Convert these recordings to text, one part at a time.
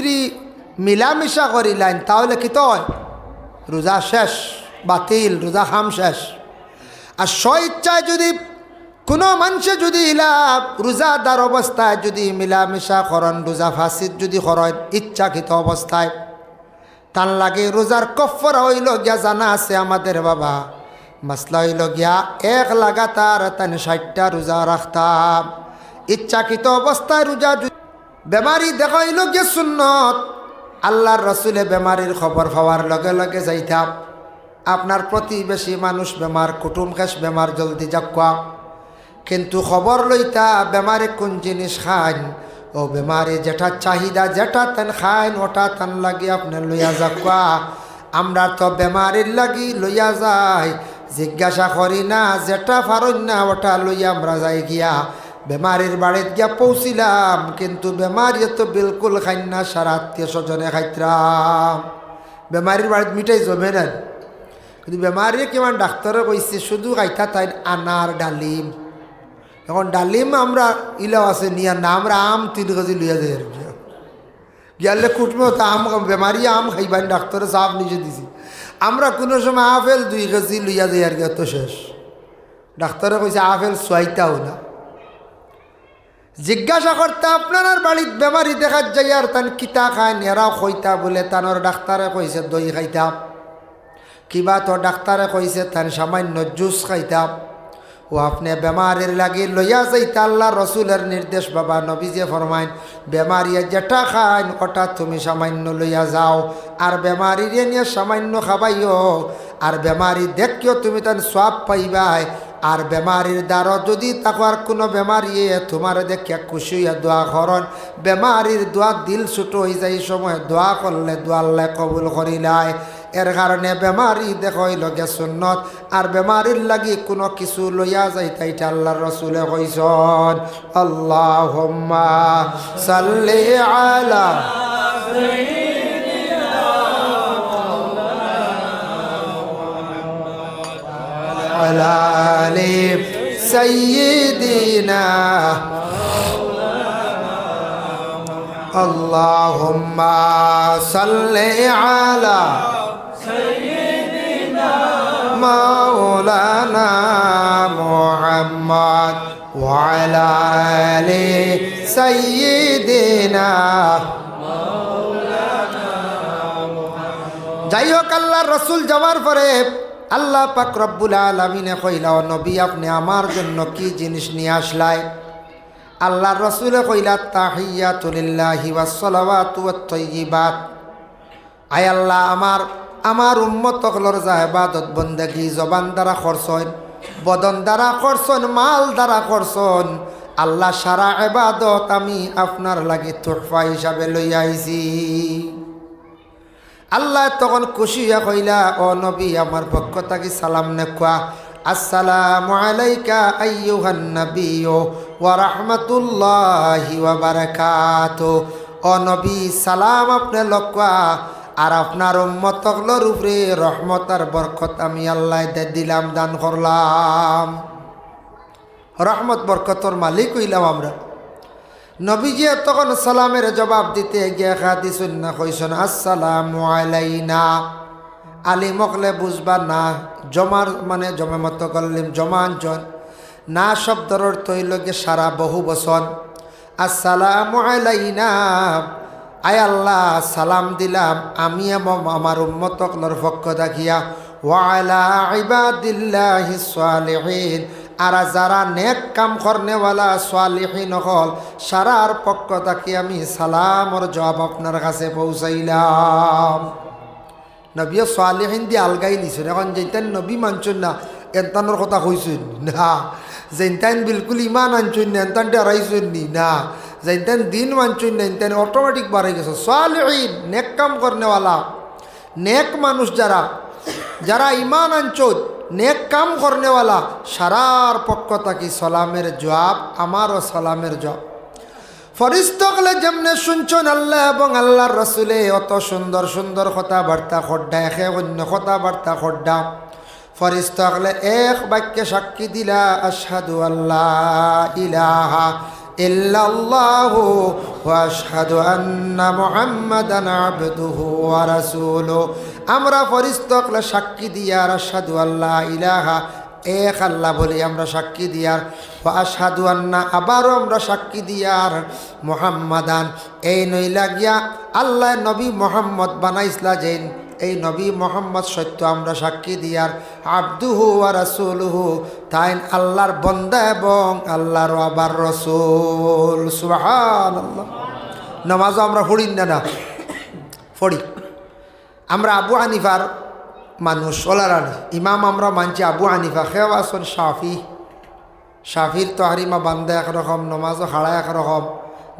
স্ত্রী মিলামিশা করিলেন তাহলে কি তো রোজা শেষ, বাতিল, রোজা খাম শেষ। আর স্বইচ্ছায় যদি কোনো মানুষে যদি রোজাদার অবস্থায় যদি মিলামিশা করেন, রোজা ফাসিদ যদি করেন ইচ্ছাকৃত অবস্থায়, তার লাগে রোজার কফারা হইল গিয়া জানা আছে আমাদের বাবা, মাসলা হইল গিয়া এক লাগাতার তান 60টা রোজা রাখতাম। ইচ্ছাকৃত অবস্থায় রোজা বেমারি দেখা হইল গিয়া সুন্নত। আল্লাহর রসুলে বেমারির খবর পাওয়ার লগে লগে যাইতাম। আপনার প্রতিবেশী মানুষ বেমার, কুটুম খাস বেমার, জলদি যাক্কা, কিন্তু খবর লইতা বেমারে কোন জিনিস খান, ও বেমারে যেটা চাহিদা যেটা তেন খান ওটা তান লাগি আপনার লইয়া যাক্কা। আমরা তো বেমারির লাগি লইয়া যাই, জিজ্ঞাসা করি না, যেটা পারই না ওটা লইয়া আমরা যাই গিয়া বেমারির বাড়িত গিয়া পৌঁছিলাম, কিন্তু বেমারি তো বিলকুল খাই না, সারা আত্মীয় স্বজনে খাইতাম। বেমারির বাড়িত মিঠাই জমে নেন, কিন্তু বেমারি কিমান ডাক্তারে কইছে শুধু খাইতা তাই আনার ডালিম। এখন ডালিম আমরা ইলাও আছে নিয়া না, আমরা আম 3 কেজি লইয়া যাই আর গিয়ালে কুটমে তো আম, বেমারি আম খাইবান ডাক্তারে সাফ নিজে দিছি। আমরা কোনো সময় আপেল 2 কেজি লইয়া যাই আর তো শেষ। ডাক্তারে কইছে আপেল সোয়াইতাও না। জিজ্ঞাসা করতে আপনার বাড়িত বেমারি দেখা যায় আর তান কিতা খায়, এরাও খইতা বলে তানোর ডাক্তারে কইছে দই খাইতাম, কিবা তো ডাক্তারে কইছে তান সামান্য জুস খাইতাম। ও আপনি বেমারির লাগি লইয়া যাইতে আল্লাহ রসুলের নির্দেশ বাবা, নবীজে ফরমাইন বেমারিয়ে যেটা খান ওটা তুমি সামান্য লইয়া যাও, আর বেমারির নিয়ে সামান্য খাবাইও, আর বেমারি দেখিও তুমি তান সওয়াব পাইবাই। আর বেমারির দ্বারা যদি তাকার কোনো বেমারিয়ে তোমার দেখিয়া খুশি হইয়া দোয়া করন, বেমারির দোয়া দিল ছোট হয়ে যায়, এই সময় দোয়া করলে দোয়া আল্লাহ কবুল করিলায়। এর কারণে বেমারি দেখই লগে সুন্নত, আর বেমারির লাগি কোনো কিছু লইয়া যাইতে এটা আল্লাহর রসুলে কইছেন। আল্লাহুম্মা সাল্লি আলা আলা আলি সাইয়্যিদিনা আল্লাহুম্মা সাল্লি আলা মাওলানা মুহাম্মদ ওয়া আলা আলি সাইয়্যিদিনা। যাই হোক, আল্লাহর রাসূল যাওয়ার পরে আল্লাহ পাক রব্বুল আলামিনে কইলা, ও নবী আপনি আমার জন্য কি জিনিস নিয়ে আসলাই? আল্লাহর রাসূলে কইলা, তাহিয়াতু লিল্লাহি ওয়াস সালাওয়াতু ওয়াত তাইয়্যিবাত। আয় আল্লাহ, আমার উম্মত হলর যা ইবাদত বন্দেগী জবান দ্বারা করছেন, বদন দ্বারা করছেন, মাল দ্বারা করছেন, আল্লাহ সারা ইবাদত আমি আপনার লাগি তোহফা হিসাবে লইয়া আইছি। আল্লাহ তখন খুশি হইয়া কইলা, ও নবী আমার পক্ষ থাকি সালাম নেখা, আসসালামু আলাইকা আইয়ুহান নাবিয়্যু ওয়া রাহমাতুল্লাহি ওয়া বারাকাতুহু। ও নবী সালাম আপনি লক্কা, আর আপনার উম্মতগুলোর উপরে রহমত আর বরকত আমি আল্লাহ দিলাম, দান করলাম। রহমত বরকতর মালিক হইলাম আমরা। নবীজি তখন সালামের জবাব দিতে গিয়ে হাদিসুন না কইছেন, আসসালামু আলাইনা। আলী মকলে বুঝবা না, জমার মানে জমে মতো করলিম জমাঞ্চল না, শব্দর অর্থ হইল গিয়ে সারা বহু বছর। আসসালামু আলাইনা, আয় আল্লাহ সালাম দিলাম আমি এবং আমার উম্মতকলর পক্ষ থাকিয়া, ওয়া আলা ইবাদিল্লাহিস সালিহিন, আর যারা নেক কাম করনেওয়ালা সালিহিন হল সারার পক্ষ থাকি আমি সালামর জবাব আপনার কাছে পৌঁছাইলাম। নবী সালিহিন দিয়ে আলগাই নিছেন। এখন যেতেন নবী মানছেন না এনতানোর কথা কইছেন না, যেনতেন বিলকুল ইমান আনছেন না এনতান ডরাইছেন নি না, যেনতেন দিন মানছেন না এনতেন অটোমেটিক বাড়াই গেছে। সালিহিন নেক কাম করনেওয়ালা, নেক মানুষ যারা ইমান আনছেন, নেক কাম করনেওয়ালা, সারার পক্ষ থাকি সালামের জবাব, আমারও সালামের জবাব। ফরিস্তকলে যেমনে শুনছেন আল্লাহ এবং আল্লাহর রসুলে অত সুন্দর সুন্দর কথাবার্তা খড্ডা, একে অন্য কথাবার্তা খড্ডা, ফরিস্তকলে এক বাক্যে সাক্ষী দিলা, আশহাদু আল্লাহ ইলাহা ইল্লাল্লাহু ওয়া আশহাদু আন্না মুহাম্মাদান আবদুহু ওয়া রাসূলুহু। আমরা ফরিস্তকলে সাক্ষী দিয়ার আশহাদু আল্লা ইলাহা এক আল্লাহ বলি আমরা সাক্ষী দিয়ার, ওয়া আশহাদু আন্না আবারও আমরা সাক্ষী দিয়ার মুহাম্মাদান এই নইলা গিয়া আল্লাহ নবী মোহাম্মদ বানাইসলা যেন এই নবী মোহাম্মদ সত্য আমরা সাক্ষী দিয়ার আবদুহু ওয়া রাসূলুহু তাই আল্লাহর বান্দা এবং আল্লাহর আবার রাসূল। সুবহানাল্লাহ। নামাজও আমরা পড়ি না পড়ি। আমরা আবু হানিফার মানুষ ওলারানি ইমাম আমরা মানছি আবু হানিফা, খেও আসন শাফির তহরিমা বান্দা একরকম, নমাজও হাড়া একরকম।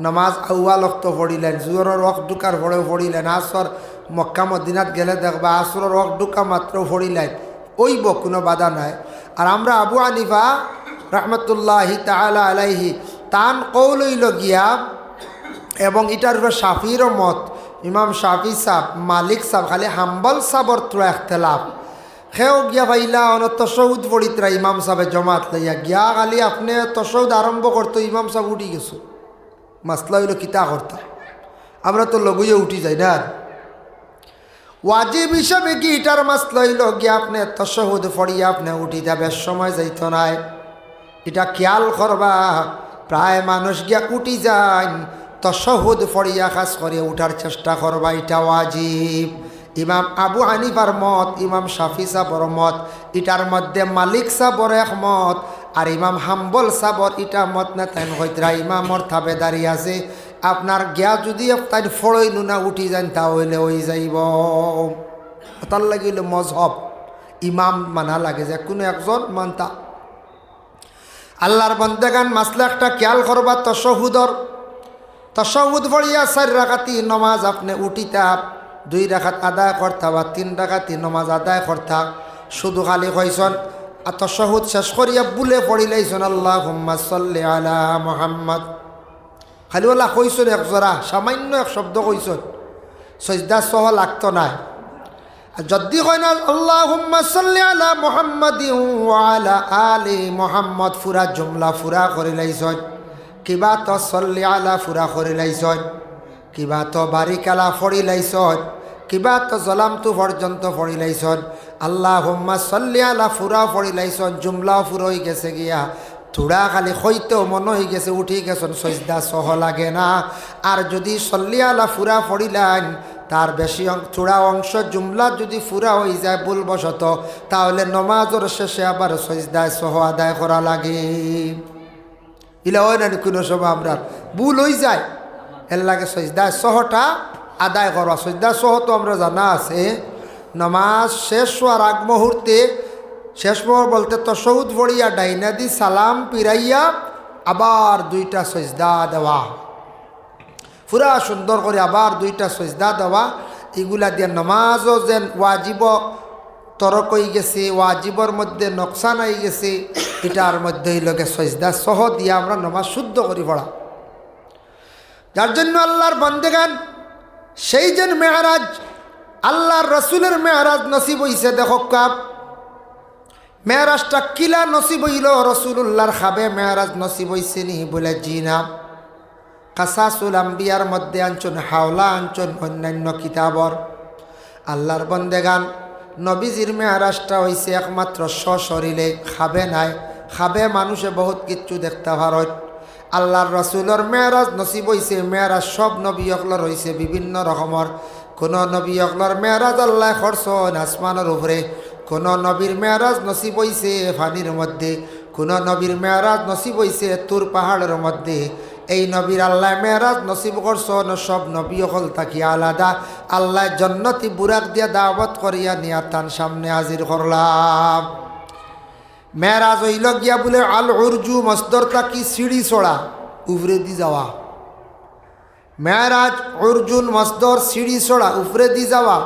নমাজ আউয়াল ওয়াক্ত পড়িলেন, জুহরের ওয়াক্ত ঢুকার পরেও পড়িলেন, আসর মক্কা মদিনাত গেলে দেখবা আসরের ওয়াক্ত ঢুকা মাত্র পড়িলেন, ওইব কোনো বাধা নাই। আর আমরা আবু হানিফা রহমতুল্লাহি তাআলা আলাইহি তান কৌলইল গিয়া এবং এটার উপর শাফিরও মত, ইমাম শাফি সাহ মালিক সাহ খালি হাম্বল সাবর তোরা এখতলাফ সেও গিয়া ভাইলা অন তশৌদ পড়িতরা ইমাম সাহেব জমাত লইয়া গিয়া খালি আপনি তশৌদ আরম্ভ করতো ইমাম সাহেব উঠি গেছো, মাসলা হইল কিতা করতা, আমরা তো লগুয়ে উঠি যাই না। ওয়াজিব হিসাবে কি এটার মাসলা হইল গিয়া আপনি তশৌদ পড়িয়া আপনি উঠি যাবে, সময় যাইত নাই, এটা খেয়াল করবা। প্রায় মানুষ গিয়া উঠি যায় তশহুদ পড়িয়া খাস করে উঠার চেষ্টা করবা, এটা ওয়াজিব। ইমাম আবু হানিফার মত, ইমাম শাফি সাবর মত, এটার মধ্যে মালিক সাবর এক মত, আর ইমাম হাম্বল সাবর এটা মত না তাই হইতরা ইমামর থাবে দাঁড়িয়ে আছে। আপনার গিয়া যদি তাই ফড়ই নুনা উঠি যান তাহলে ওই যাইব। তার লাগিল মজহব ইমাম মানা লাগে যে কোনো একজন মানতা। আল্লাহর বন্দেগান মাসলা একটা খেয়াল করবা, তশহুদ পড়িয়া 4 রাকাতি নমাজ আপনি উঠিতা 2 রাকাত আদায় করতা বা 3 রাকাতি নমাজ আদায় করতা, শুধু খালি কইসন আর তশহুদ শেষ করিয়া বুলে পড়িলাইছন আল্লাহুম্মা সাল্লি আলা মুহাম্মদ, খালি ওলা কইসন এক জোড়া সামান্য এক শব্দ কইসন, সজদা সহ লাগতো না। আর যদি কয় না আল্লাহুম্মা সাল্লি আলা মুহাম্মাদিন ওয়া আলা আলি মুহাম্মদ ফুরা জুমলা ফুরা করিলাইছন, কিবা তো সল্লি আলা ফুরা করিলাইছন, কিবা তো বারিকালা ফড়িলাইছন, কিবা তো জলামতু পর্যন্ত ফড়িলাইছন, আল্লাহুম্মা সাল্লি আলা ফুরা ফড়িলাইছন, জুমলাও ফুর হয়ে গেছে গিয়া থোড়া খালি হইতেও মন হয়ে গেছে উঠি গেছেন, সজদা সহ লাগে না। আর যদি সল্লি আলা ফুরা ফড়িলেন তার বেশি থোড়া অংশ জুমলা যদি ফুরা হয়ে যায় ভুলবশত, তাহলে নমাজের শেষে আবার সজদা সহ আদায় করা লাগে। ইলা হয় না কোনো সময় আমরা ভুল হয়ে যায়, এর লাগে সজদা সহটা আদায় করা। সজদা সহ তো আমরা জানা আছে নমাজ শেষ হওয়ার আগ মুহূর্তে, শেষ মোহর বলতে তশহুদ পড়িয়া ডাইনা দি সালাম পিরাইয়া আবার 2টা সজদা দেওয়া, পুরা সুন্দর করে আবার 2টা সজদা দেওয়া। এগুলা দিয়ে নমাজও যেন ওয়াজিব তরক হয়ে গেছে, ওয়াজিবর মধ্যে নকশান হয়ে গেছে, এটার মধ্যে লোকে সজদা সহ দিয়ে আমরা নমাজ শুদ্ধ করি পড়া। যার জন্য আল্লাহর বন্দেগান সেই যেন মেয়ারাজ আল্লাহর রসুলের মেয়ারাজ নসিব হইছে। দেখো কাপ মেয়ারাজটা কিলা নসিব হইল, রসুল্লাহর খাবে মেয়ারাজ নসিব হইছে নি বলে জি না। কাসাসুল আম্বিয়ার মধ্যে আনছন, হাওলা আনছন, অন্যান্য কিতাবর। আল্লাহর বন্দেগান নবীজির মেয়ারাজটা হইছে একমাত্র সশরীরে, খাবে নাই। খাবে মানুষে বহুত কিচ্ছু দেখতে পারত। আল্লাহর রসুলের মেয়ারাজ নসিব হইছে, মেয়ারাজ সব নবী অকলর হইছে বিভিন্ন রকমের। কোন নবী অকলর মেয়ারাজ আল্লাহ করছেন আসমানের উপরে, কোন নবীর মেয়ারাজ নসিব হইছে পানির মধ্যে, কোন নবীর মেয়ারাজ নসিব হইছে তুর পাহাড়ের মধ্যে। এই নবীর আল্লাহ মেয়ারাজ নসিব করছেন সব নবী অকল থাকি আলাদা। আল্লাহ জন্নতি বুরাক দিয়া দাওয়াত করিয়া নিয়া তার সামনে হাজির করলাম। মেয়ারাজ হইল গিয়া বলে আল উরজু মসদর তাকি সিঁড়ি চড়া, উপরে দি যাওয়া। মেয়ারাজ উরজুন মসদর সিঁড়ি চড়া, উপরে দি যাওয়া।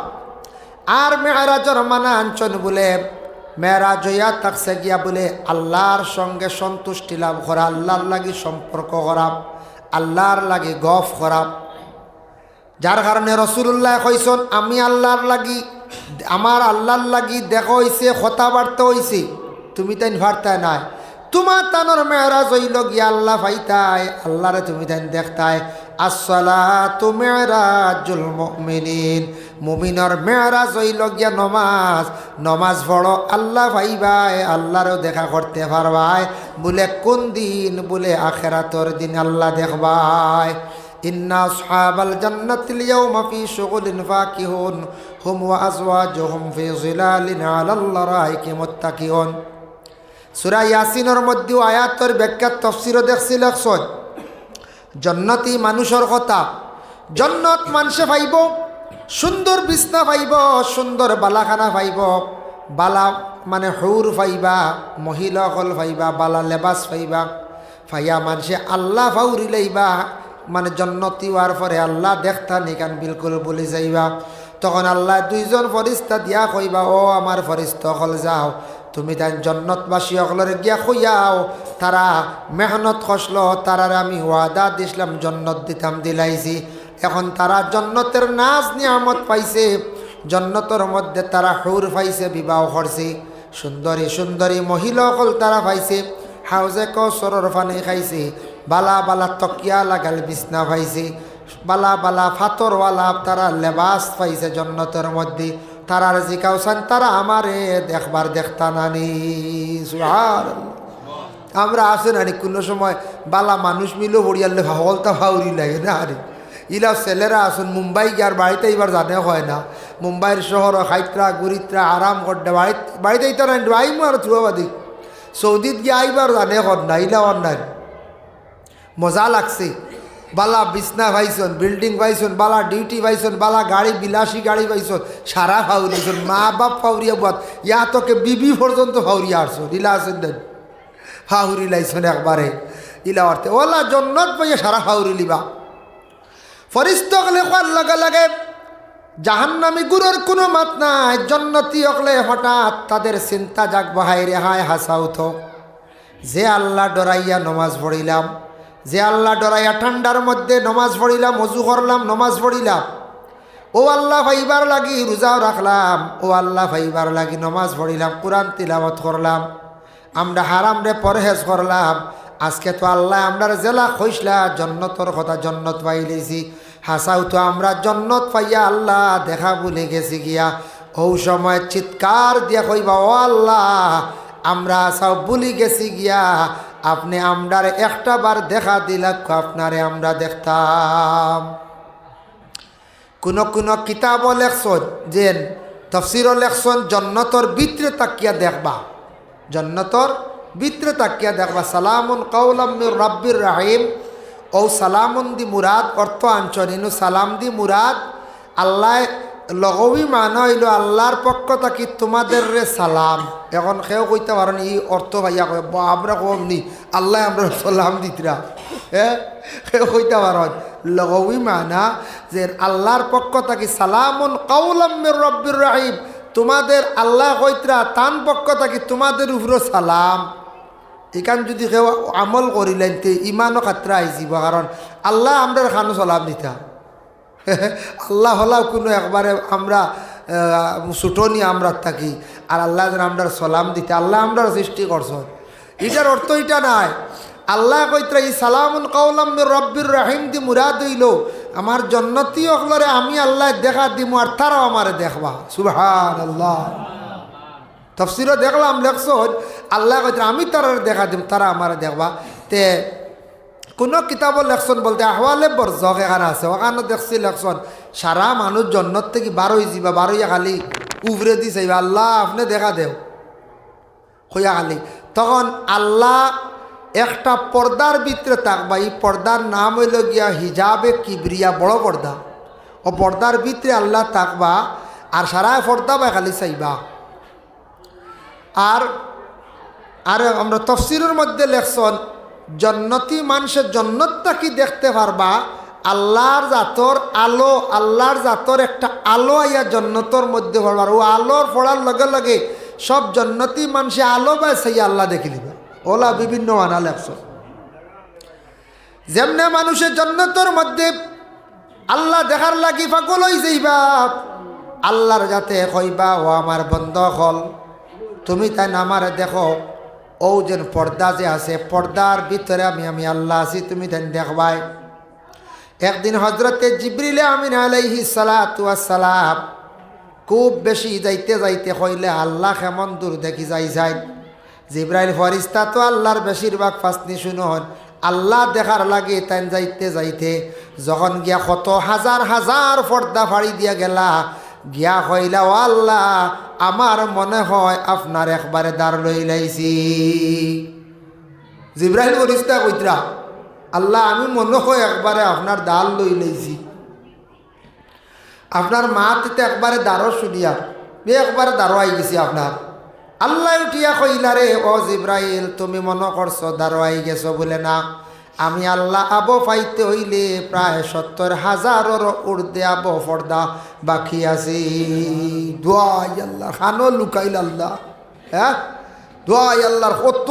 আর মেয়ারাজর মানা আনছন বলে মেয়ারাজ হইয়া থাকছে গিয়া বলে আল্লাহর সঙ্গে সন্তুষ্টি লাভ করা, আল্লাহর লাগি সম্পর্ক করা, আল্লাহর লাগি গফ করা। যার কারণে রসুল্লাহ কইসন আমি আল্লাহর লাগি, আমার আল্লাহর লাগি দেখা হইছে, কথাবার্তা হইছে, তুমি তাই ভার্তায় নাই। তোমার তানোর মেরাজ হইল গিয়া আল্লাহ পাইতাই আল্লাহরে তুমি তাই দেখতাই আসসালাতু মিরাজুল মুমিনিন মুমিনের মেরাজ হইল গিয়া নমাজ নমাজ পড়ো আল্লাহ পাইবাই আল্লাহরও দেখা করতে পারবাই বলে কোন দিন বলে আখিরাতের দিন আল্লাহ দেখবাই ইন্না আসহাবাল জান্নাতিল ইয়াওমা ফি শুগুলিন ফাকিহুন হুম ওয়া আজওয়াজুহুম ফি জিলালিন আলাল লারাইকি মুত্তাকিউন সূরা ইয়াসিনের মধ্যে আয়াতের ব্যাখ্যা তাফসীরও দেখছি লেখছন জান্নাতি মানুষের কথা জান্নাত মানুষে পাইব সুন্দর বিছনা পাইব সুন্দর বালাখানা পাইব বালা মানে হুর পাইবা মহিলাসকল পাইবা বালা লেবাস পাইবা পাইয়া মানুষে আল্লাহ ফাউরি লইবা মানে জন্নতি হওয়ার পরে আল্লাহ দেখতা নিকান বিলকুল বলে যাইবা তখন আল্লাহ দুইজন ফরিস্তা দিয়া কইবা ও আমার ফরিস্তা হল যাও তুমি তাই জন্নতবাসী সকলের গিয়া কইয়াও তারা মেহনত খসল তারার আমি ওয়াদা দিছিলাম জন্নত দিতাম দিলাইছি এখন তারা জন্নতের নাজ নিয়ামত পাইছে জন্নতের মধ্যে তারা হুর পাইছে বিবাহ করছে সুন্দরী সুন্দরী মহিলা সকল তারা পাইছে হাউজে কৌসরের পানি খাইছে বালা বালা তকিয়া লাগাল বিছনা পাইছে বালা বালা ফাতরওয়ালা তারা লেবাস পাইছে জন্নতের মধ্যে তারার জিকাউসান তারা আমারে দেখবার দেখতা নানি সুবহানাল্লাহ আমরা আসে নানি কোনো সময় বালা মানুষ মিলেও বড়িয়ালে হলতা ফাউরি লাগে না আরে ইলা ছেলেরা আসুন মুম্বাই গিয়ার বাড়িতে এবার জানে হয় না মুম্বাইয়ের শহর খাইত্রা গুরিত্রা আরাম করতে বাড়িতে ইতার আইমু আর থুয়াবাদি সৌদিত গিয়ে আইবার জানে হন না ইলা অন্যায় মজা লাগছে বালা বিছনা পাইছন বিল্ডিং পাইছন বালা ডিউটি পাইছন বালা গাড়ি বিলাসী গাড়ি পাইছন সারা ফাউরিছন মা বাপ ফাউরিয়া বাদ ইয়া তোকে বিবি পর্যন্ত ফাউরিয়া আসছন ইলা আসেন দেন ফাউরি লাইছন একবারে ইলা অর্থে ওলা জন্নত পাইয়া সারা ফাউরি লিবা ফরিস্তা হলে কোয়ার লগে লগে জাহান্নামী গুরুর কোনো মাত নাই জন্নতি হলে হঠাৎ তাদের চিন্তা জাগ বহাই রেহায় হাসা উঠো যে আল্লাহ ডরাইয়া নমাজ পড়িলাম যে আল্লাহ ডরাইয়া ঠান্ডার মধ্যে নমাজ পড়িলাম অজু করলাম নমাজ পড়িলাম ও আল্লাহ ভাইবার লাগি রোজাও রাখলাম ও আল্লাহ ভাইবার লাগি নমাজ পড়িলাম কোরআন তিলাওয়াত করলাম আমরা হারাম রে পরহেজ করলাম আজকে তো আল্লাহ আমরার জেলা খইসলা জন্নতর কথা জন্নত পাইলেছি হাসাও তো আমরা জন্নত পাইয়া আল্লাহ দেখা ভুলে গেছি গিয়া ও সময় চিৎকার দিয়া কইবা ও আল্লাহ আমরা সব ভুলি গেছি গিয়া আপনি আমরার একটা বার দেখা দিলাম আপনারে আমরা দেখতাম কোন কিতাবও লেখছন যে তফসিরও লেখছন জন্নতর ভিতরে তাকিয়া দেখবা জন্নতর ভিতরে তাকিয়া দেখবা সালামুন কাওলাম মির রাব্বির রাহিম ও সালামুন দি মুরাদ অর্থ আনছন ইনু সালাম দি মুরাদ আল্লাহ লগবি মান হইল আল্লাহর পক্ষ থাকি তোমাদের রে সালাম এখন কেউ কইতে পারেন এই অর্থ ভাইয়া কয় আমরা কম নি আল্লাহ আমরা সালাম দিতরা হ্যাঁ কেউ কইতে পারেন লগবি মানা যে আল্লাহর পক্ষ থাকি সালামুন কাওলাম মির রাব্বির রাহিম তোমাদের আল্লাহ কইতরা তান পক্ষ থাকি তোমাদের উপরে সালাম এখান যদি কেউ আমল করিলেন তে ইমানও খাতরা আইসিব কারণ আল্লাহ আমরা খানো সালাম দিতা আল্লাহ হলাও কোনো একবারে আমরা ছুটনি আমরা থাকি আর আল্লাহ যেন আমরা সালাম দিতে আল্লাহ আমরা সৃষ্টি করছ এটার অর্থ এটা নাই আল্লাহ কইতরা এই সালামুন কাওলাম মির রাব্বির রাহিম দি মুরাদ হইল আমার জন্নতি হলরে আমি আল্লাহ দেখা দিমু আর তারাও আমারে দেখবা সুবহানাল্লাহ তফসিরও দেখলাম লেখছ আল্লাহ কইতরা আমি তারা দেখা দিম তারা আমারে দেখবা তে কোনো কিতাবও লেখছন বলতে আহওয়ালে বরজখ এখানে আছে ওখানে দেখছি লেখছন সারা মানুষ জন্নত থেকে বারোই যাবা বারোইয়া খালি উভরে দি চাইবা আল্লাহ আপনি দেখা দেও হইয়া খালি তখন আল্লাহ একটা পর্দার ভিতরে থাকবা এই পর্দার নাম হইল গিয়া হিজাবে কিবরিয়া বড় পর্দা ও পর্দার ভিতরে আল্লাহ থাকবা আর সারা পর্দা বা খালি চাইবা আর আমরা তফসিরের মধ্যে লেখছন জন্নতি মানুষের জন্নতটা কি দেখতে পারবা আল্লাহর জাতর আলো আল্লাহর জাতর একটা আলো আইয়া জন্নতর মধ্যে পড়বার ও আলোর পড়ার লগে লগে সব জন্নতি মানুষে আলো বা সেই আল্লাহ দেখে দিবা ওলা বিভিন্ন আনা লেখছ যেমনে মানুষের জন্নতর মধ্যে আল্লাহ দেখার লাগি পাগল হই যাইবা আল্লাহর যাতে কইবা ও আমার বন্ধ হল তুমি তাই আমারে দেখো ও যেন পর্দা যে আছে পর্দার ভিতরে আমি আল্লাহ আছি তুমি তেন দেখবাই। একদিন হজরতে জিবরিল আমিন আলাইহিস সালাতু ওয়াস সালাম খুব বেশি যাইতে যাইতে কইলে আল্লাহ কেমন দূর দেখি যাই জিবরাইল ফরিস্তা তো আল্লাহর বেশিরভাগ ফাসনি শুনুন আল্লাহ দেখার লাগে তাই যাইতে যাইতে যখন গিয়া কত হাজার হাজার পর্দা ফাড়ি দিয়া গেলা গিয়া কইলা ও আল্লাহ আমার মনে হয় আপনার একবারে দাঁড় লই লাইছি। জিবরাইল ফরিস্তা কইতরা আল্লাহ আমি মনে হয় একবারে আপনার দাঁড় লই লাইছি, আপনার মাতে একবারে দাঁড়ো শুনিয়া একবারে দাঁড়ো আই গেছি আপনার। আল্লাহ উঠিয়া কইলা রে ও জিব্রাইল তুমি মনে করছো দাঁড়ো আই গেছো বলে, না আমি আল্লাহ আবো পাইতে হইলে প্রায় 70,000-এর ঊর্ধ্বে আবো পর্দা বাকি আছি। দোয়াই আল্লাহ খানো লুকাইল আল্লাহ, হ্যাঁ দোয়াই আল্লাহর কত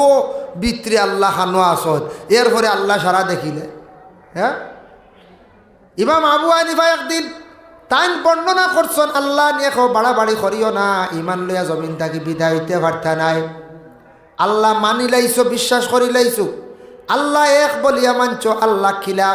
বিত্রে আল্লাহ খানো আসত এরপরে আল্লাহ সারা দেখিলে। হ্যাঁ ইমাম আবু হানিফা একদিন তাই বর্ণনা করছেন আল্লাহ নিয়ে বাড়াবাড়ি করিও না, ইমান লইয়া জমিন থাকি বিদায় হইতে পারতা নাই। আল্লাহ মানি লাইছো বিশ্বাস করি লাইছো আল্লাহ এক বলিয়া মানছো আল্লাহ খিলা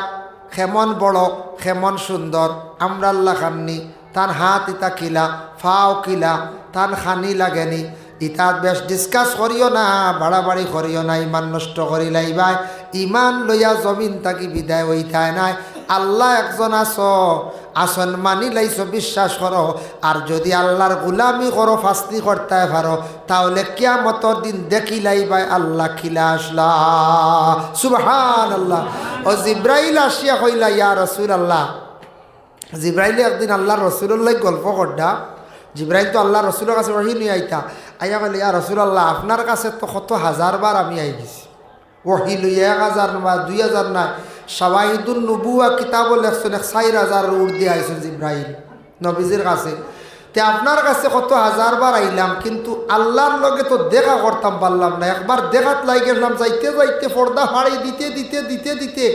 খেমন বড় খেমন সুন্দর আমরা আল্লাহ খাননি তার হাত ইতা খিলা ফাও খিলা তার খানি লাগেনি ইতাত বেশ ডিসকাস করিও না বাড়াবাড়ি করিও না, ইমান নষ্ট করি লাইবাই ইমান লইয়া জমিন থাকি বিদায় হইতায় নাই। আল্লাহ একজন আসন মানি লাইছো বিশ্বাস করো, আর যদি আল্লাহর গুলামি করো ফাস্তি করতে পারো তাহলে কিয়ামতের দিন দেখি লাইবাই আল্লাহ খিলা আসলা। সুবহানাল্লাহ। ও জিব্রাইল আসিয়া কইলা ইয়া রাসূলুল্লাহ, জিব্রাইল একদিন আল্লাহর রাসূলুল্লাহ গল্প করডা। জিব্রাইল তো আল্লাহ রসুলের কাছে ওহি নিয়ে আইতা আইয়া বলে ইয়া রাসূলুল্লাহ আপনার কাছে তো কত হাজারবার আমি আই গেছি ওহি লইয়া 1000 না 2000 না শাওয়াহিদুন নবুয়া কিতাবও লেখছেন 4000 ঊর্ধ্বে আইছেন জিব্রাইল নবীজির কাছে। তে আপনার কাছে কত হাজারবার আইলাম কিন্তু আল্লাহর লগে তো দেখা করতাম পারলাম না, একবার দেখাত লাই গেলাম যাইতে যাইতে পর্দা ফাড়ি দিতে দিতে দিতে দিতে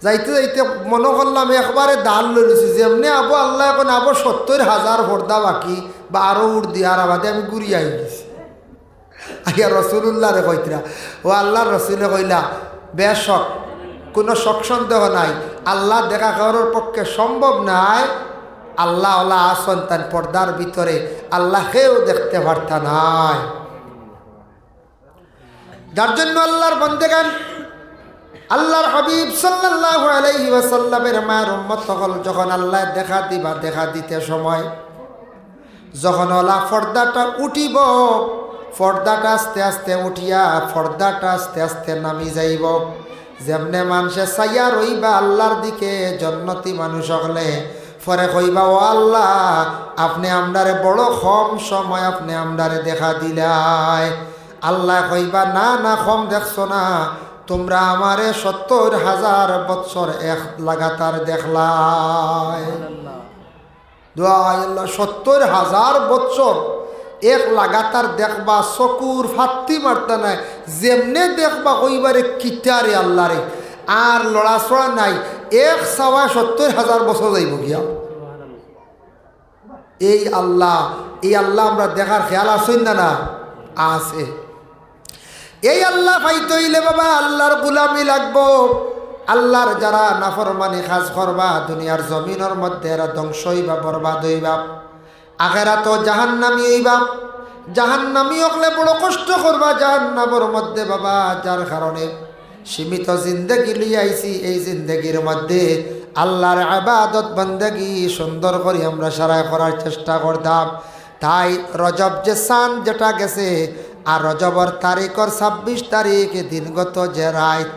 যাইতে যাইতে মনে করলাম একবারে দাল লইছি যেমনি আবো আল্লাহ এখন আবো 70,000 পর্দা বাকি বা আরও ঊর্ধ্বে আর আবাদে আমি ঘুরিয়ে আই গেছি। আইয়া রসুল্লাহ রে কইতরা ও আল্লাহর রসুলে কইলা বেশক কোনো শক সন্দেহ নাই আল্লাহ দেখা কারোর পক্ষে সম্ভব নাই, আল্লাহ আল্লাহ আসন তার পর্দার ভিতরে আল্লাহকেও দেখতে পারতা নাই। যার জন্য আল্লাহর বন্দেগান আল্লাহর হাবিব সাল্লাল্লাহু আলাইহি ওয়াসাল্লামের মায়ের উম্মত হল যখন আল্লাহ দেখা দিতে সময় যখন ওলা পর্দাটা উঠিব পর্দাটা আস্তে আস্তে উঠিয়া পর্দাটা আস্তে আস্তে নামি যাইব, যেমনে মানুষে চাইয়া রইবা আল্লাহর দিকে জন্নতি মানুষ হলে পরে কইবা ও আল্লাহ আপনি আমরারে বড় কম সময় আপনি আমরারে দেখা দিলাই। আল্লাহ কইবা না না কম দেখছো না তোমরা আমারে 70,000 বৎসর এক লাগাতার দেখলাই। দোয়াই আল্লাহ 70,000 বৎসর এক লাগাতার দেখবা চকুর ফাত্তি মারতা নাই যেমনে দেখবা কইবারে কিটারে আল্লাহরে আর লড়াছড়া নাই এক সাওয়া 70,000 বছর যাইব গিয়া। এই আল্লাহ আমরা দেখার খেয়াল আসেন না না আছে। এই আল্লাহ পাইতে হইলে বাবা আল্লাহর গুলামি লাগবো। আল্লাহর যারা নাফরমানি কাজ করবা দুনিয়ার জমিনের মধ্যে এরা ধ্বংস হইবা বরবাদ হইবা, আখেরাত জাহান্নামী হইবা। জাহান্নামী হলে বড় কষ্ট করবা জাহান্নামের মধ্যে বাবা, যার কারণে সীমিত জিন্দেগি লিয়াইছি এই জিন্দেগির মধ্যে আল্লাহর ইবাদত বন্দেগি সুন্দর করে আমরা সারা করার চেষ্টা করতাম। তাই রজব যে সান যেটা গেছে আর রজবর তারিখর 26 তারিখ দিনগত যে রাত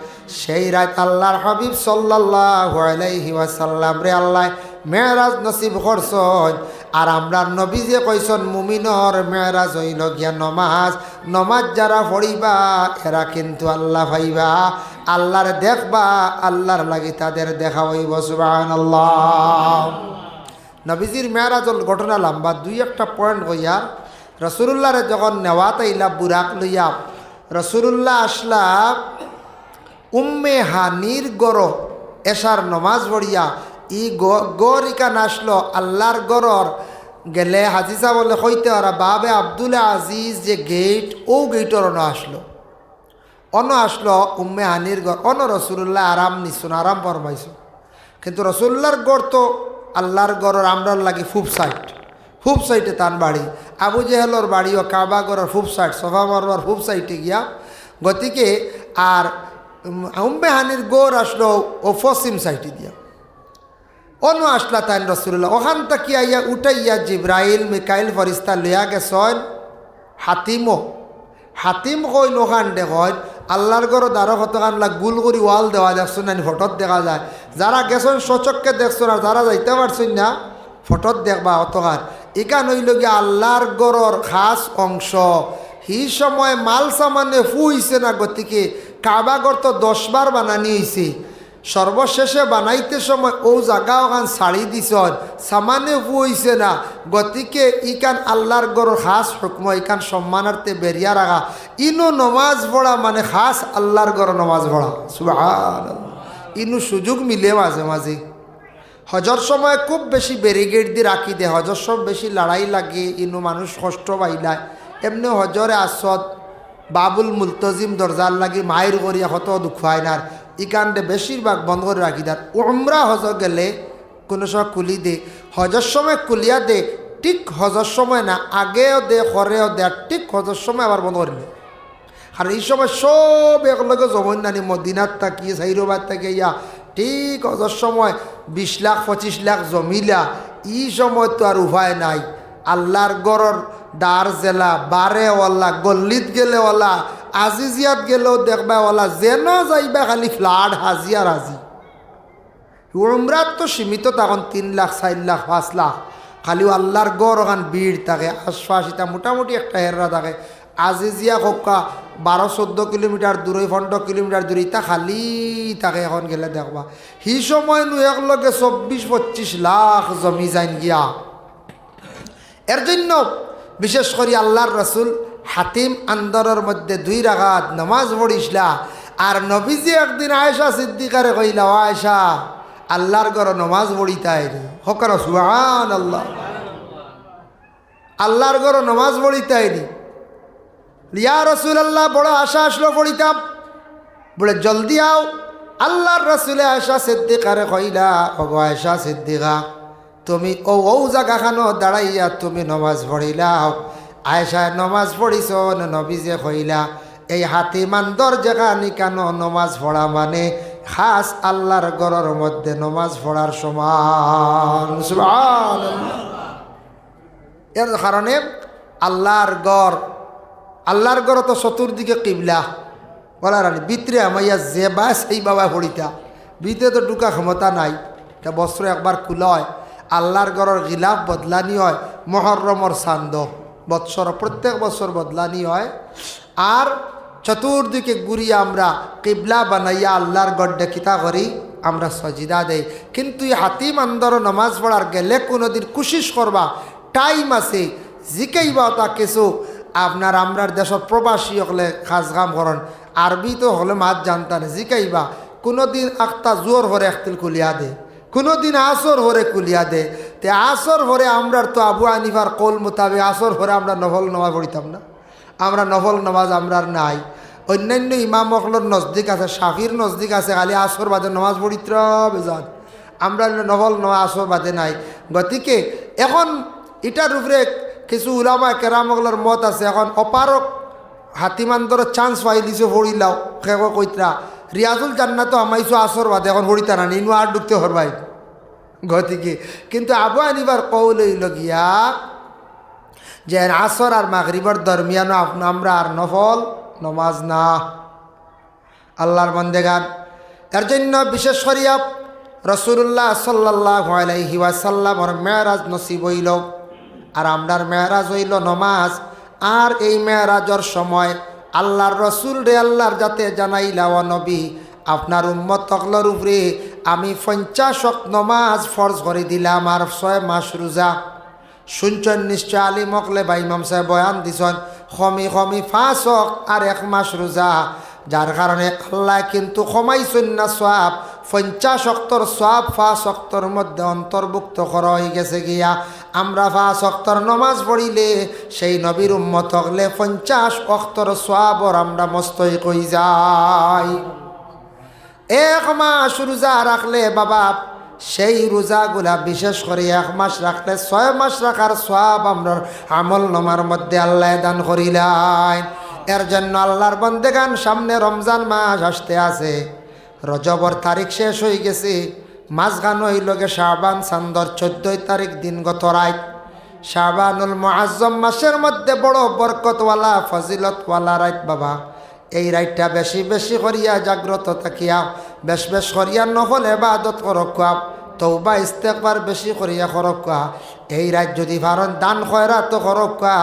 সেই রাত আল্লাহর হাবিব সাল্লাল্লাহু আলাইহি ওয়াসাল্লাম রে আল্লাহ মেরাজ নসিব করছেন। আর আমরা নবী যে কইছেন মুমিনর মেরাজ হইল গিয়া নমাজ যারা পড়িবা এরা কিন্তু আল্লাহ পাইবা, আল্লাহর দেখবা, আল্লাহর লাগি তাদের দেখা হইব। সুবহানাল্লাহ। নবীজির মেরাজল ঘটনা লম্বা, 2-1টা পয়েন্ট হইয়া রসুল্লাহরে যখন নেওয়া তাইলা বুরাক লইয়া রসুল্লাহ আসলা উম্মে হানির গড় এশার নমাজ পড়িয়া ই গরিকান আসলো আল্লাহর গড়র গেলে হাজিসা বলে কইতে ওরা বাবে আব্দুল আজিজ যে গেট ও গেটর আসলো অন আসলো উম্মে হানির ঘর, অন রসুল্লাহ আরাম নিশুন, আরাম ফরমাইছো। কিন্তু রসুল্লাহর গড় তো আল্লাহর গড়ের আমরার লাগে ফুব সাইডে তার বাড়ি। আবু জেহেলর বাড়িও কাবা গড়ের ফুব সাইড, সোফা মারবার ফুব সাইডে গিয়া। গতিকে আর উম্মে হানির গড় আসলো ও পশ্চিম সাইডে দিয়া। অন্য আসলা তাই রসুল্লাহ ওখান থেকে আইয়া উঠাইয়া জিব্রাইল মিকাইল ফরিস্তা লইয়া গেছেন হাতিম কইন ওখান দেখেন আল্লাহর গড় দ্বারা কতখান গুল করি ওয়াল দেওয়া দেখছেন না, ফটোত দেখা যায়। যারা গেছেন সচককে দেখছেন, আর যারা যাইতে পারছেন না ফটোত দেখবা অতখান। এখান হইল গিয়ে আল্লাহর গড়র খাস অংশ। সেই সময় মাল সামানে ফুইছে না, গতিকে কাবাগর তো 10 বার বানানি হয়েছে। সর্বশেষে বানাইতে সময় ও জায়গা ওখান ছাড়ি দিছন, সামানে ফুইছে না, গতিকে ইকান আল্লাহর গড়র খাস হুকম, ইকান সম্মানার্থে বেরিয়া রাখা। ইনু নমাজ পড়া মানে খাস আল্লাহর গড় নমাজ পড়া। সুবহানাল্লাহ, ইনু সুযোগ মিলে মাঝে মাঝে। হজর সময় খুব বেশি ব্যারিকেড দিয়ে রাখি দে, হজর সব বেশি লড়াই লাগে, ইনু মানুষ কষ্ট পাইলায়। এমনি হজরে আসত বাবুল মুলতজিম দরজার লাগি মায়ের করিয়া কত দুঃখ হয় না, ইকানটা বেশিরভাগ বন্ধ করে রাখি দেয়। উমরা হজ গেলে কোনো সময় খুলি দে, হজর সময় খুলিয়া দে, ঠিক হজর সময় না, আগেও দে হরেও দে, ঠিক হজর সময় আবার বন্ধ করে। আর এই সময় সব একলগে জমন নানি মদিনার থাকি সাইরোবাদ থেকে ইয়া ঠিক হজর সময় 20 লাখ 25 লাখ জমিলা। এই সময় তো আর উপায় নাই। আল্লাহর গড়র ডার জেলা বারে ওয়াল্লা, গল্লিত গেলে ওলা, আজিজিয়াত গেলেও দেখবা ওলা, যেন যাইবা খালি ফ্লাড হাজিয়া রাজি। উমরাত তো সীমিত তখন 3 লাখ 4 লাখ 5 লাখ, খালি আল্লাহর গড় ওখান ভিড় থাকে, আশপাশ এটা মোটামুটি একটা হেররা থাকে। আজিজিয়া হোকা 12-14 কিলোমিটার দূরে, 15 কিলোমিটার দূরে, ইটা খালি থাকে। এখন গেলে দেখবা সেই সময় নু একলগে 24-25 লাখ জমি যাইন গিয়া। এর জন্য বিশেষ করে আল্লাহর রসুল হাতিম আন্দরের মধ্যে 2 রাকাত নামাজ পড়িসলা। আর নবীজি একদিন আয়েশা সিদ্দিকারে কইলা, আয়েশা আল্লাহর ঘর নামাজ পড়িতাই রে, হকর সুবহানাল্লাহ, আল্লাহর ঘর নামাজ পড়িতাই রে। ইয়া রাসূলুল্লাহ, বড় আশা আসলো পড়িতাম, বলে জলদি আও। আল্লাহর রসুলে আয়েশা সিদ্দিকারে কইলা, ওগো আয়েশা সিদ্দিকা, তুমি ও জায়গাখানো দাঁড়াইয়া তুমি নমাজ পড়িলাও। আয়েশা নমাজ পড়িছ, নবীজে কইলা এই হাতিমান্দর যেখানে কেন নমাজ পড়া মানে খাস আল্লাহর ঘরের মধ্যে নমাজ পড়ার সমান। সুবহানাল্লাহ। এর কারণে আল্লাহর ঘর তো চতুর্দিকে কিবলা বলার আনি ভিতরে আমাইয়া যে বা সেই বাবা পড়িতা, ভিতরে তো ঢুকা ক্ষমতা নাই। এটা বস্ত্র একবার খোলা হয়, আল্লাহর ঘরের গিলাফ বদলানি হয়, মহরমর চান্দ বৎসর প্রত্যেক বছর বদলানি হয়। আর চতুর্দিকে ঘুরিয়া আমরা কিবলা বানাইয়া আল্লাহর গড্ডে কিতা করি, আমরা সজিদা দেই। কিন্তু এই হাতিম আন্দর নমাজ পড়ার গেলে কোনোদিন কোশিশ করবা, টাইম আছে, জিকাইবা তা কিছু আপনার আমরার দেশের প্রবাসী হলে খাস কাম করেন, আরবি তো হলে মাত জানতা না, জিকাইবা কোনোদিন আখতা জোর হরে একতিল কুলিয়া দে, কোনোদিন আসর হরে কুলিয়া দে। তে আসর হরে আমরার তো আবু হানিফার কৌল মোতাবেক আসর হরে আমরা নফল নামাজ পড়িতাম না, আমরা নফল নামাজ আমরার নাই। অন্যান্য ইমাম অকলর নজদিক আছে, শাফির নজদিক আছে, খালি আসর বাদে নামাজ পড়িত বেজান, আমরা নফল নামাজ আসর বাদে নাই। গতিকে এখন এটার উপরে কিছু উলামা কেরাম অকলর মত আছে। এখন অপারক হাতিমান্দরের চান্স পাই দিছো পড়িলাও, সে কইতরা রিয়াজুল জান্নাত আমাইছো আসর বাদে, এখন পড়িতা না, ইনু আর ঢুকতে হরবাই। গতিকে কিন্তু আবু হানিফার কৌল হইল গিয়া যে আসর আর মাগরিবের দরমিয়ানও আমরা আর নফল নমাজ না, আল্লাহর বান্দেগান। এর জন্য বিশেষ করিয়া রাসূলুল্লাহ সাল্লাল্লাহু আলাইহি ওয়াসাল্লামর মেরাজ নসিব হইল, আর আমরার মেরাজ হইল নমাজ। আর এই মেরাজর সময় আল্লাহর রসুল রে আল্লাহর যাতে জানাইলা, ও নবী আপনার উম্মত তকলর উপরে আমি 50 ওয়াক্ত নমাজ ফরজ করে দিলাম, আর 6 মাস রোজা। শুনছেন নিশ্চয় আলী মকলে বা ইমাম সাহেব বয়ান দিছেন, খমি 5 ওয়াক্ত আর 1 মাস রোজা। যার কারণে আল্লাহ কিন্তু কমাইছেন না সওয়াব, 50 ওয়াক্তর সওয়াব 5 ওয়াক্তর মধ্যে অন্তর্ভুক্ত করা হয়ে গেছে গিয়া। আমরা 5 ওয়াক্তর নমাজ পড়িলে সেই নবীর উম্মত হলে 50 ওয়াক্তর সওয়াবর আমরা মস্তই কই যাই। 1 মাস রোজা রাখলে বাবা সেই রোজাগুলা বিশেষ করে 1 মাস রাখলে 6 মাস রাখার সওয়াব আমরা আমল নামার মধ্যে আল্লাহ দান করিলেন। এর জন্য আল্লাহর বান্দেগান সামনে রমজান মাস আসতে আছে। রজবর তারিখ শেষ হয়ে গেছে, মাঝখান হইল গে শাবান চান্দর 14 তারিখ দিন গত রাত। শাবানুল মুআজ্জম মাসের মধ্যে বড় বরকতওয়ালা ফজিলতওয়ালা রাত বাবা। এই রাতটা বেশি বেশি করিয়া জাগ্রত থাকিয়া বেশ বেশ করিয়া নফল ইবাদত করকা, তওবা ইস্তেগফার বেশি করিয়া করকা। এই রাত যদি পারেন দান খয়রাত করকা,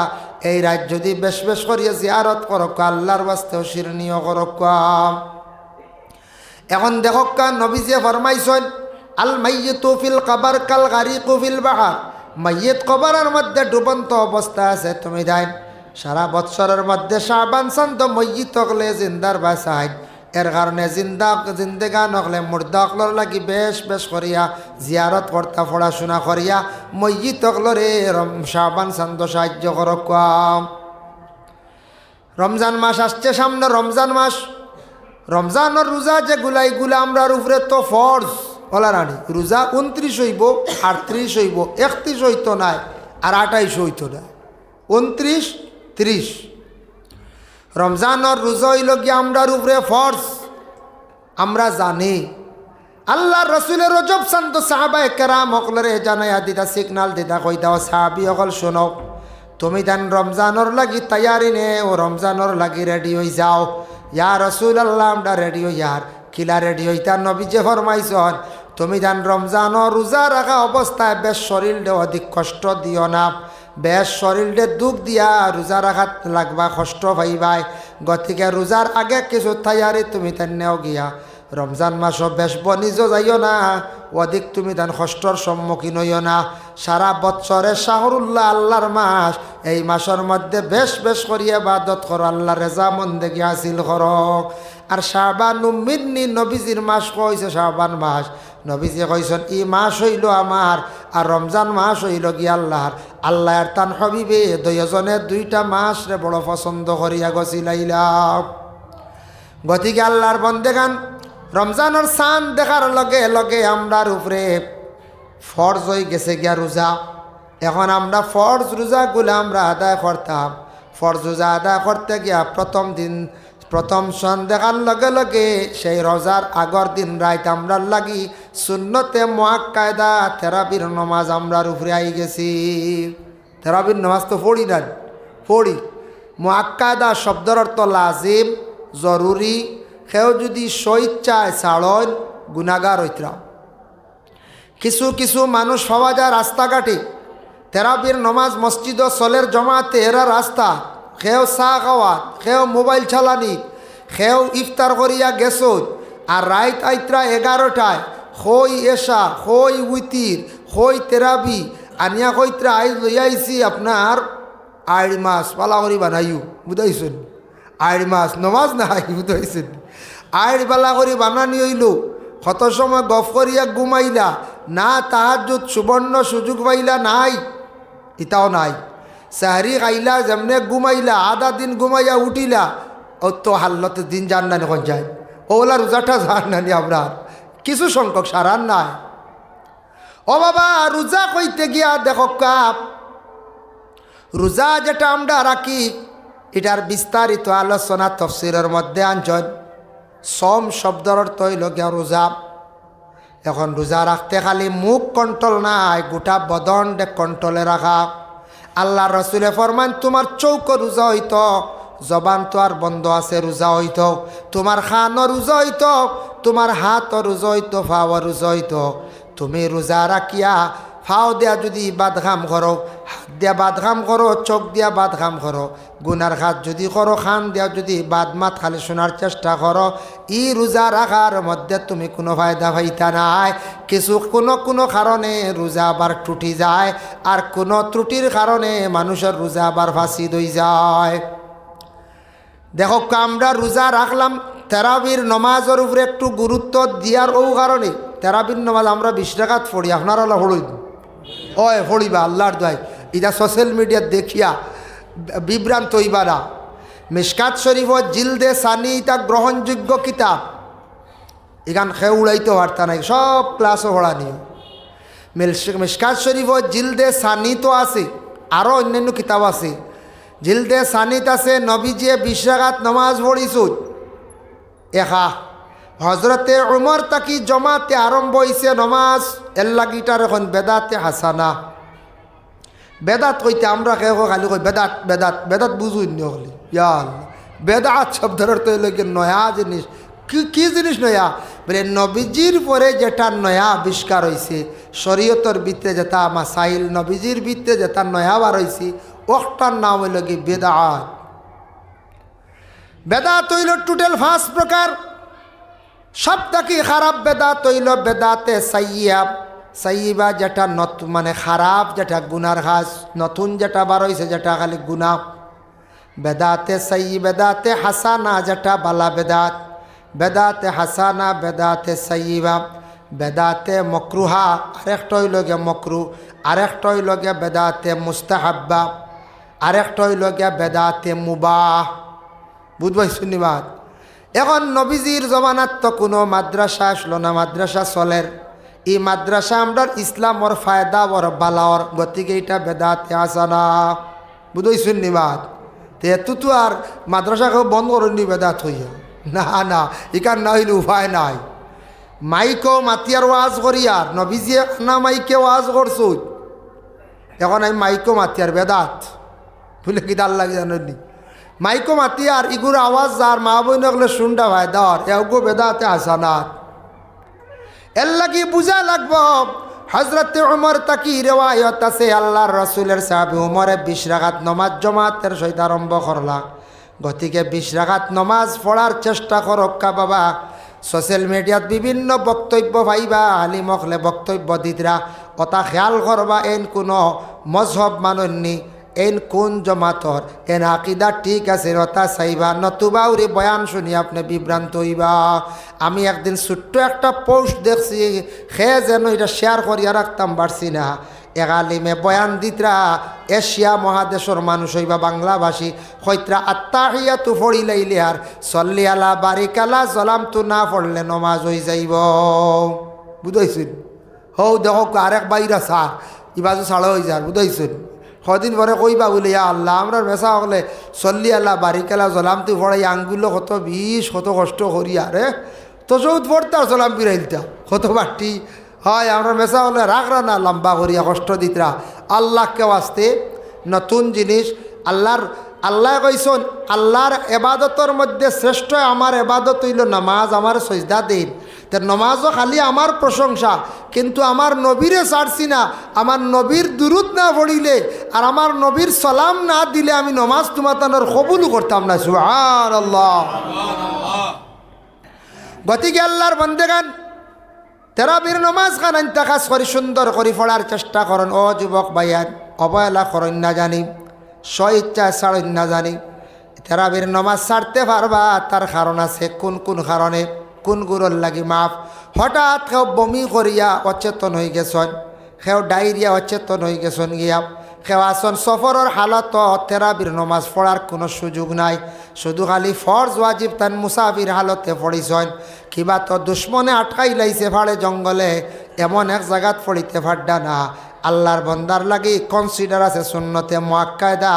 এই রাত যদি বেশ বেশ করিয়া জিয়ারত করকা, আল্লাহর ওয়াস্তেও শিরনীয় করকা। এখন দেখকা নবীজি ফরমাইছেন আল মাইয়িতু ফিল কবর কাল গারিকু ফিল বাহর। মাইয়িত কবরের মধ্যে ডুবন্ত অবস্থা আছে, তুমি জান সারা বৎসরের মধ্যে শাবান চান্দ মইয়িত হলে জিন্দার বাসায়। এর কারণে জিন্দেগান হলে মুর্দা হকলর লাগি বেশ বেশ করিয়া জিয়ারত করতা, পড়াশোনা করিয়া মইয়িত হকলরে শাবান চান্দ সাহায্য করক। রমজান মাস আসছে সামনে, রমজান মাস। রমজানের রোজা যেগুলা এগুলা আমরার উপরে তো ফরজ ওলা রানি। রোজা 29 হইব, 38 হইব, 31 হইতো নাই, আর 28 হইতো না, 29, 30। রমজানের রোজা হইল গিয়ে আমরার উপরে ফরজ। আমরা জানি আল্লাহ রসুলের রজব চান্দ সাহাবায়ে কেরাম হকলরে জানাইয়া দিতা, সিগনাল দিতা, কই দাও সাহাবি হকল শোনো, তুমি দেন রমজানের লাগি তৈয়ারি নে ও রমজানের লাগি রেডি হয়ে যাও। ইয়া রাসূলুল্লাহ আমরা রেডি হই। আর কিলা রেডি হইতা? নবী যে ফরমাইছেন তুমি দেন রমজানের রোজা রাখা অবস্থায় বেশ শরীরটা অধিক কষ্ট দিও না, বেশ শরীরটা দুঃখ দিয়া রোজা রাখাত লাগবা, কষ্ট পাইবাই। গতিকে রোজার আগে কিছু তৈয়ারি তুমি তেনেও গিয়া রমজান মাসও বেশ বনিজ যাইও না, অধিক তুমি তান কষ্টর সম্মুখীন হইও না। সারা বৎসরে শাহরুল্লাহ আল্লাহর মাস, এই মাসের মধ্যে বেশ বেশ করিয়া ইবাদত করো, আল্লাহ রেজামন্দেগি হাসিল করো। আর শাবান মিন্নি নবীজির মাস কইছে শাবান মাস। নবীজি কইছেন ই মাস হইল আমার, আর রমজান মাস হইল গিয়া আল্লাহর। আল্লাহ আর তান হবিবে দুইজনে 2টা মাস রে বড় পছন্দ করিয়া গছিলাইলা। গতিকে আল্লাহর বন্দেগান রমজানের চাঁদ দেখার লগে লগে আমরার উপরে ফরজ হয়ে গেছে গিয়া রোজা। এখন আমরা ফরজ রোজাগুলো আমরা আদায় করতাম। ফরজ রোজা আদায় করতে গিয়া প্রথম চাঁদ দেখার লগে লগে সেই রোজার আগর দিন রাত আমরা লাগি সুন্নতে মুআক্কাদা তেরাবির নমাজ আমরার উপরে আই গেছি। তেরাবির নমাজ তো পড়ি না, পড়ি। মুআক্কাদা শব্দের অর্থ লাজিম, জরুরি। কেউ যদি স্বইচ্ছায় ছাড়ন গুনাহগার হইতরা। কিছু কিছু মানুষ পাওয়া যায় রাস্তাঘাটে তেরাবির নমাজ মসজিদ চলের জমাতে এরা রাস্তা, কেউ চা খাওয়াত, কেউ মোবাইল চালানি, কেউ ইফতার করিয়া গেছ। আর রাত আইতরা 11টায় হই এশা, হই উইতির, হই তেরাবি আনিয়া কইতরা আইজ লইয়াইছি আপনার আড়ি মাছ পালা করি বানাইও, বুঝাইছেন? আড়ি মাছ নমাজ নাই, বুঝাইছেন? আড়ি পালা করি বানানি হইল। কত সময় গফ করিয়া ঘুমাইলা না, তাহাজ্জুদ সুবর্ণ সুযোগ পাইলা নাই, ইতাও নাই। সাহরি খাইলা যেমনে ঘুমাইলা, আধা দিন ঘুমাইয়া উঠিলা, ও তো হাল্লতে দিন যান না এখন যায়। ওলা রোজাটা যান নানি আমরা কিছু সংখ্যক সারার নাই। ও বাবা রোজা কইতে গিয়া দেখো কাপ রোজা যেটা আমরা রাখি এটার বিস্তারিত আলোচনা তফসিরের মধ্যে আনছেন। সম শব্দের অর্থ হইল গিয়া রোজা। এখন রোজা রাখতে খালি মুখ কন্ট্রোল নাই, গোটা বদন কন্ট্রোলে রাখা। আল্লাহ রসুলে ফরমান তোমার চৌক রোজা হইত, জবান তো আর বন্ধ আছে রোজা হইত, তোমার খানও রোজা হইত, তোমার হাতও রোজা হইত, ফাও রোজা হইত। তুমি রোজা রাখিয়া ফাও দিয়া যদি বাদঘাম করো, হাত দিয়া বাদঘাম করো, চোখ দিয়া বাদঘাম করো, গুনার হাত যদি করো, খান দিয়া যদি বাদমাত খালি শোনার চেষ্টা করো, ই রোজা রাখার মধ্যে তুমি কোনো ফায়দা পাইতা নাই। কিছু কোনো কারণে রোজা আবার ত্রুটি যায়, আর কোনো ত্রুটির কারণে মানুষের রোজা আবার ফাঁসি হয়ে যায়। দেখো আমরা রোজা রাখলাম, তেরাবির নমাজের উপরে একটু গুরুত্ব দিয়ার ও কারণে তেরাবির নমাজ আমরা 20 রাকাত পড়ি, আপনারা হলো ওয় পড়িবা আল্লাহর দোয়াই ইটা সোশ্যাল মিডিয়া দেখিয়া বিভ্রান্ত হইবা না। মিশকাত শরীফ জিলদে সানি ইটা গ্রহণযোগ্য কিতাব, এখান খেয়ে উড়াইতে পারতা নাই, সব ক্লাসও পড়া নিয়ে। মিশকাত শরীফ জিলদে সানি তো আছে, আরও অন্যান্য কিতাব আছে। জিলদে সানিত আছে নবীজিয়ে 20 রাকাত নমাজ পড়িছুত এখা। হজরতে উমর তাকি জমাতে আরম্ভ হয়েছে নমাজ, এর লাগিটার এখন বেদাতে হাসানা। বেদাত কইতে আমরা কেউ খালি কই বেদাত বেদাত বেদাত বুঝুই হলি ইয়াল। বেদাত শব্দের অর্থ হইলে নয়া জিনিস। কি জিনিস নয়া? বলে নবীজির পরে যেটা নয়া আবিষ্কার হয়েছে, শরীয়তর ভিতরে যেটা মাসাইল নবীজির ভিতরে যেটা নয়া বার হয়েছে, ওটার নাম হইল কি বেদাত। বেদাত হইল টোটাল 5 প্রকার। সব থেকে খারাপ বেদাত হইল বেদাতে সাইয়্যিব। সাইয়্যিবা যেটা মানে খারাপ, যেটা গুনার কাজ, নতুন যেটা বার হয়েছে যেটা খালি গুনাহ। বেদাতে সাইয়্যিব, বেদাতে হাসানা যেটা বালা বেদাত, বেদাতে হাসানা, বেদাতে সাইয়্যিবা, বেদাতে মকরুহা আরেকটা হইল গে মকরু, আরেকটা হইল গে বেদাতে মুস্তাহাব্বা, আরেকটা হইল গে বেদাতে মুবাহ। বুঝবাই শুনিবাদ। এখন নবীজির জমানাত তো কোনো মাদ্রাসা আসলো না, মাদ্রাসা চলের। এই মাদ্রাসা আমরা ইসলামর ফায়দা বর বালাওর, গতিকে এটা বেদাতে হাসানা। বুঝই শুনিবাদ। তে তো আর মাদ্রাসাকে বন্ধ করেনি বেদাত হইয়া না, না এখান না হইলে উপায় নাই। মাইকও মাতিয়ার ওয়াজ করিয়ার নবীজিয়ে না মাইকে ওয়াজ করছো, এখন আমি মাইকও মাতিয়ার বেদাত বলে কি দাল লাগে জানি। মাইকো মাতিয়ার ইগুর আওয়াজ যার মা বইন গেলে শুনটা ভাই দর এগো বেদাতে হাসানাত। এর লাগি বুঝা লাগবো হজরতে উমর তাকি রেওয়ায়ত আছে আল্লাহর রসুলের সাহাবী উমরে 20 রাকাত নমাজ জমাতের সহিত আরম্ভ করলা। গতিকে 20 রাকাত নমাজ পড়ার চেষ্টা করক্কা বাবা। সোশ্যাল মিডিয়াত বিভিন্ন বক্তব্য পাইবা, আলিম হলে বক্তব্য দিতরা, কথা খেয়াল করবা এন কোনো মজহব মাননি, এন কোন জমাতর, এন আকিদা ঠিক আছে রতা চাইবা, নতুবা উরি বয়ান শুনি আপনি বিভ্রান্ত হইবা। আমি একদিন ছোট্ট একটা পোস্ট দেখছি, সে যেন এটা শেয়ার করিয়া রাখতাম পারছি না। এক আলিমে বয়ান দিতরা এশিয়া মহাদেশের মানুষ হইবা বাংলাভাষী, হইতরা আত্তাহিয়াতু পড়ি লাইলে আর সল্লি আলা বারিকালা জলাম তু না পড়লে নমাজ হয়ে যাইব। বুঝাইছেন? হৌ দেখো আরেক বাইরা সার ইবাজু ছাড়া হয়ে যার। বুঝাইছেন? কদিন পরে কইবা বলে আল্লাহ আমরা মেসা হলে সল্লি আল্লাহ বারিকালা জলাম তুই পড়াই আঙ্গুলো কত 20 কত কষ্ট করি আরে তো সৌদ পড়তে আর জলাম বিরাইলতা কত বাটি হয়। আমরা মেসা হলে রাখরা না লম্বা করিয়া কষ্ট দিতরা। আল্লাহকে আসতে নতুন জিনিস আল্লাহ কইসন আল্লাহর এবাদতর মধ্যে শ্রেষ্ঠ আমার এবাদত হইল নামাজ, আমার সজদা দিন। তো নমাজও খালি আমার প্রশংসা, কিন্তু আমার নবীরে ছাড়ছি না। আমার নবীর দুরুদ না পড়িলে আর আমার নবীর সালাম না দিলে আমি নমাজ তোমার কবুল করতাম না। সুবহানাল্লাহ। গতিকে আল্লাহর বান্দেগান তেরাবির নমাজ খান ইন্তেখাজ করি সুন্দর করে পড়ার চেষ্টা করেন। ও যুবক ভাইয়ান, অবহেলা করেন না জানি, স্বইচ্ছা ছাড়েন না জানি। তেরাবির নমাজ ছাড়তে পারবা তার কারণ আছে। কোন কোন কারণে? কোন গুরুর লাগি মাফ। হঠাৎ কেউ বমি করিয়া অচেতন হয়ে গেছেন, কেউ ডায়রিয়া অচেতন হয়ে গেছেন গিয়া, কেউ আসন সফরের হালত তেরাবির নমাজ পড়ার কোনো সুযোগ নাই, শুধু খালি ফরজ ওয়াজিব তান মুসাফির হালতে পড়িছেন। কিবা তো দুশ্মনে আটকাই লাইছে ফাড়ে জঙ্গলে, এমন এক জায়গাত পড়িতে পারডা না। আল্লাহর বন্দার লাগি কনসিডার আছে সুন্নতে মুআক্কাদা,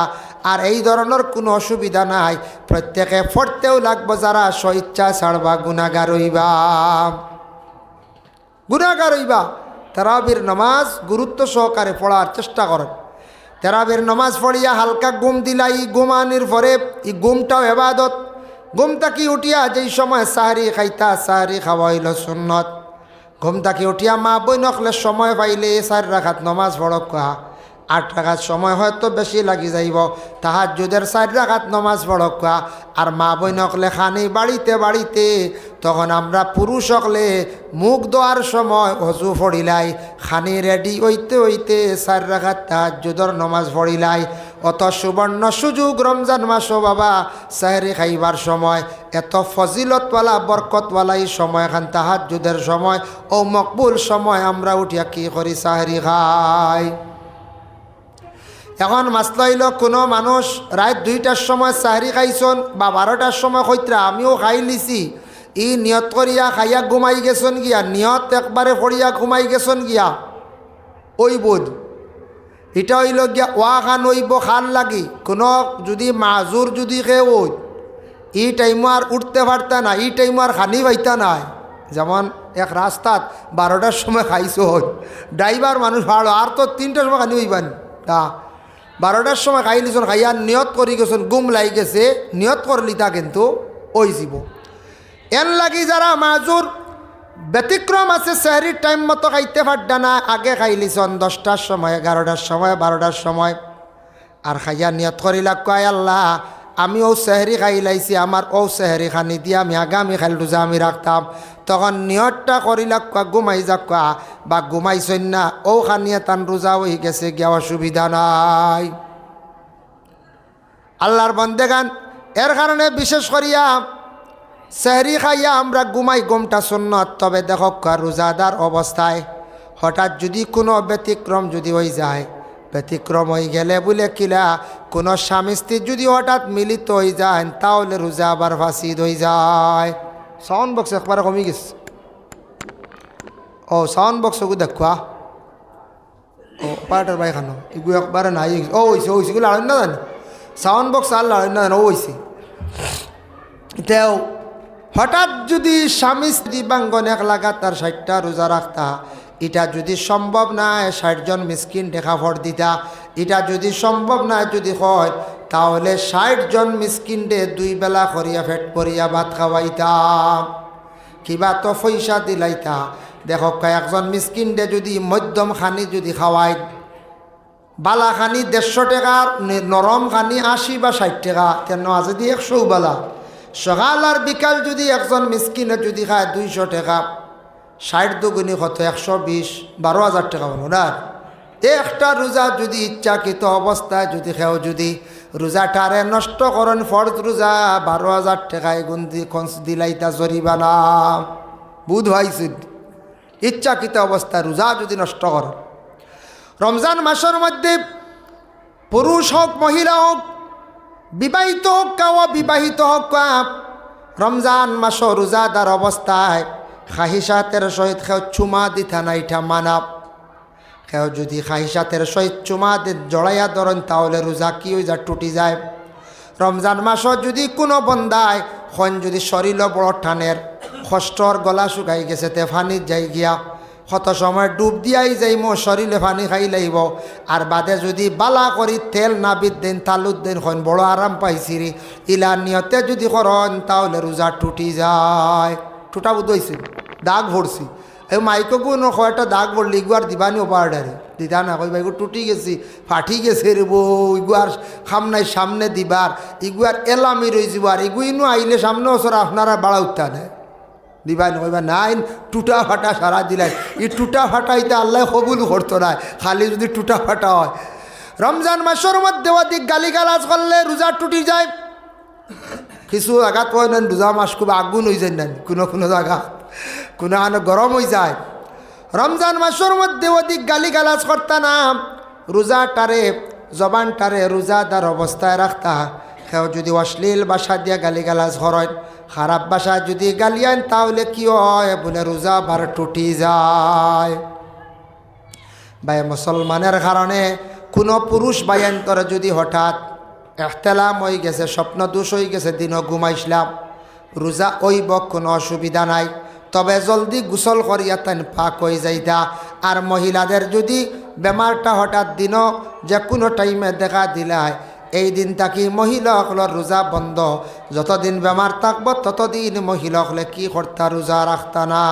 আর এই ধরনের কোনো অসুবিধা নাই। প্রত্যেকে পড়তেও লাগবো, যারা স্বইচ্ছা ছাড়বা গুনাহগার হইবা, গুনাহগার হইবা। তারাবির নামাজ গুরুত্ব সহকারে পড়ার চেষ্টা করেন। তারাবির নামাজ পড়িয়া হালকা ঘুম দিলাই, ঘুমানির পরে এই ঘুমটাও এবাদত। ঘুম থাকি উঠিয়া যেই সময় সাহারি খাইতা, সাহারি খাওয়া হইল সুন্নত। ঘুম থাকি উঠিয়া মা বই নকলে সময় পাইলে 4 রাকাত নমাজ পড়কা। 8 রাকাত সময় হয়তো বেশি লাগি যাইব, তাহাজ্জুদের 4 রাকাত নমাজ পড়কা। আর মা বই নকলে খানি বাড়িতে বাড়িতে, তখন আমরা পুরুষ হকলে মুখ ধোয়ার সময় অজু পড়িলাই, খানি রেডি হইতে হইতে 4 রাকাত তাহাজ্জুদের নমাজ পড়িলাই। অত সুবর্ণ সুযোগ রমজান মাসও বাবা সাহরি খাইবার সময় এত ফজিলতওয়ালা বরকতওয়ালা এই সময় খান তাহাজ্জুদের সময় ও মকবুল সময় আমরা উঠিয়া কি করি সাহরি খাই। এখন মাসলা হইল কোনো মানুষ রাত 2টার সময় সাহরি খাইছন বা 12টার সময় কইত্রা আমিও খাই লিছি, ই নিয়ত করিয়া খাইয়া ঘুমাই গেছন গিয়া, নিয়ত একবারে করিয়া ঘুমাই গেছন গিয়া ওই বোধ এটা হইল গিয়া ওয়া খান হইব খান লাগি কোনো যদি মাজুর যদি খেয়ে ওই ই টাইমও আর উঠতে পারতা না, ই টাইমও আর খানি পাইতা নাই। যেমন এক রাস্তাত 12টার সময় খাইছ ড্রাইভার মানুষ ভালো আর তো 3টার সময় খানি হইবানি তা 12টার সময় খাই লিছন খাইয়া নিয়ত করি গেছন গুম লাই গেছে নিয়ত করলি তা কিন্তু ওই যাব এন লাগি যারা মাজুর ব্যতিক্রম আছে সেহরির টাইম মতো খাইতে পারডা না আগে খাইলিছন 10টার সময় 11টার সময় 12টার সময় আর খাইয়া নিয়ত করিলা কয় আল্লাহ আমি ও সেহরি খাই লাইছি আমার ও সেহরি খানি দিয়া আমি আগামী খাইল রোজা আমি রাখতাম, তখন নিয়তটা করিলা কয়া ঘুমাই যাক কয়া বা ঘুমাইছন না ও খানিয়ে তান রোজা হয়ে গেছে গিয়া অসুবিধা নাই। আল্লাহর বন্দেগান এর কারণে বিশেষ করিয়া সেহরি খাইয়া আমরা ঘুমাই ঘুমটা সুন্নত, তবে দেখো রোজাদার অবস্থায় হঠাৎ যদি কোনো ব্যতিক্রম যদি হয়ে যায়, ব্যতিক্রম হয়ে গেলে বলে কিলা কোনো স্বামী স্ত্রী যদি হঠাৎ মিলিত হয়ে যায় তাহলে রোজা আবার ফাঁসিদ হয়ে যায়। সাউন্ড বক্স একবারে কমে গেছে, ও সাউন্ড বক্সকে দেখুয়া ও পাটার বাই খানো এগুলো একবারে নাই ও হয়েছে হয়েছে এগুলো লাড়েন না জানি সাউন্ড বক্স আর লাড়েন না জানি ও হয়েছে। এটাও হঠাৎ যদি স্বামী স্ত্রী বাঙ্গন এক লাগাতার 60টা রোজা রাখতা, এটা যদি সম্ভব না 60 জন মিসকিন দেখা ফর দিতা, এটা যদি সম্ভব না যদি হয় তাহলে 60 জন মিসকিনরে 2 বেলা করিয়া ফেট করিয়া ভাত খাওয়াইতাম, কিবা তো পয়সা দিলাইতা। দেখো একজন মিসকিনরে যদি মধ্যম খানি যদি খাওয়াই, বালা খানি 150 টাকার, নরম খানি 80 বা 60 টাকা, তেন আছে দিয়ে 100 বালা। সকাল আর বিকাল যদি একজন মিসকিনে যদি খায় 200 টাকা, 60 দুগুণী কত 120, 12,000 টাকা হলো না। একটা রোজা যদি ইচ্ছাকৃত অবস্থায় যদি খেও যদি রোজাটারে নষ্ট করেন ফরজ রোজা 12,000 টাকায় গুন্দি দিলাইতা জরিমানা বুধ হয়েছিল। ইচ্ছাকৃত অবস্থায় রোজা যদি নষ্ট করেন, রমজান মাসের মধ্যে পুরুষ হোক মহিলা হোক, বিবাহিত হোক কাওয়া বিবাহিত হোক, রমজান মাস রোজাদার অবস্থায় খাহিসাতের সহিত খেও চুমা দিতা না এটা মানাব। খেও যদি খাহিসাতের সহিত চুমা জড়াইয়া ধরেন তাহলে রোজা কি হয়ে যা টুটি যায়। রমজান মাস যদি কোনো বন্দায় খন যদি শরীর বড় টানের কষ্টর গলা শুকাই গেছে তে ফানিত যাই গিয়া কত সময় ডুব দিয়াই যাইমো শরীরে পানি খাই লাইব, আর বাদে যদি বালা করি তেল নাবিদ দেন তালুদ দেন খন বড় আরাম পাইছিরি ইলা নিয়তে যদি করন তাহলে রোজা টুটি যায়। টুটা বুধ হয়েছিল দাগ ভরছি এই মাইককু কয়টা দাগ ভরলি ইগুয়ার দিবানি ওপারডারে দিতা না কই ভাই টুটি গেছি ফাটি গেছে রে বউ ইগুয়ার সামনায় সামনে দিবার ইগুয়ার এলামি রয়ে যাব, আর ইগুইনু আইলে সামনে ওসর আপনারা বাড়া উঠতা নেয় দিবা নইবা নাই টুটা ফাটা সারা দিলাই। এই টুটা ফাটা এটা আল্লাহ কবুল করতো না, খালি যদি টুটা ফাটা হয়। রমজান মাসের মধ্যে অধিক গালিগালাজ করলে রোজা টুটি যায়। কিছু জায়গাত হয় না রোজা মাস খুব আগুন হয়ে যায় না, কোনো কোনো জায়গা কোনো আনো গরম হয়ে যায়। রমজান মাসের মধ্যে অধিক গালিগালাজ করতা না, রোজাটারে জবানটারে রোজাদার অবস্থায় রাখতা। কেউ যদি অশ্লীল ভাষা দিয়া গালিগালাজ করেন, খারাপ ভাষা যদি গালিয়ান তাহলে কি হয় বলে রোজা বার টুটি যায়। ভাই মুসলমানের কারণে কোনো পুরুষ বায়ান্তর যদি হঠাৎ এখতেলাম হয়ে গেছে, স্বপ্ন দোষ হয়ে গেছে, দিনও ঘুমাইছিলাম, রোজা ওইব কোনো অসুবিধা নাই, তবে জলদি গোসল করিয়া তেন পাক হয়ে যাইতা। আর মহিলাদের যদি বেমারটা হঠাৎ দিনও যে কোনো টাইমে দেখা দিলায় এই দিন তাকি মহিলাসকলের রোজা বন্ধ। যতদিন বেমার থাকব ততদিন মহিলাসকলে কি করতা রোজা রাখতা না।